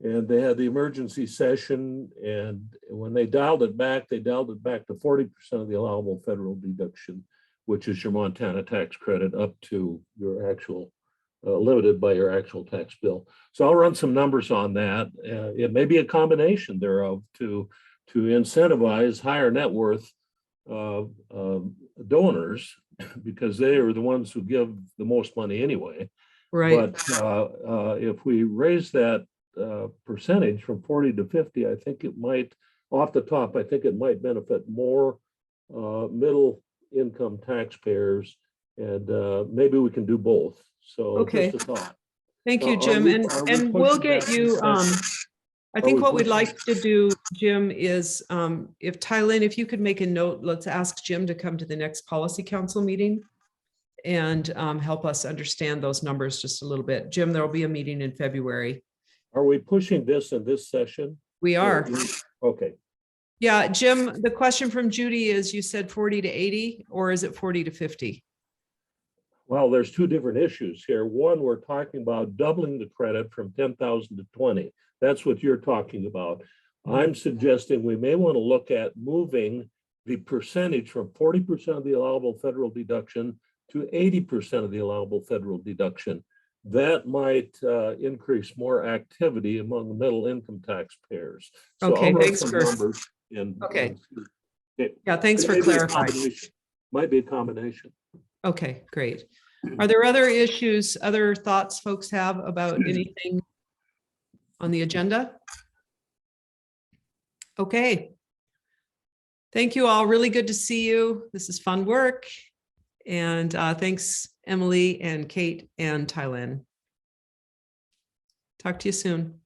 they had the emergency session, and when they dialed it back to 40% of the allowable federal deduction, which is your Montana tax credit up to your actual limited by your actual tax bill. So I'll run some numbers on that. It may be a combination thereof to incentivize higher net worth donors, because they are the ones who give the most money anyway. Right. But if we raise that percentage from 40 to 50, I think it might, off the top, I think it might benefit more middle income taxpayers, and maybe we can do both. So Okay. just a thought. Thank you, Are Jim. we And we'll pushing get that you, I think we what we'd pushing- like to do, Jim, is if Tylin, if you could make a note, let's ask Jim to come to the next policy council meeting and help us understand those numbers just a little bit. Jim, there'll be a meeting in February. Are we pushing this in this session? We are. Okay. Yeah, Jim, the question from Judy is, you said 40 to 80, or is it 40 to 50? Well, there's two different issues here. One, we're talking about doubling the credit from 10,000 to 20. That's what you're talking about. I'm suggesting we may want to look at moving the percentage from 40% of the allowable federal deduction to 80% of the allowable federal deduction. That might increase more activity among the middle income taxpayers. So Okay, I'll run thanks some for- numbers Okay. It Yeah, thanks for may be a clarifying. combination. Might be a combination. Okay, great. Are there other issues, other thoughts folks have about anything on the agenda? Okay. Thank you all. Really good to see you. This is fun work. And thanks, Emily and Kate and Tylin. Talk to you soon.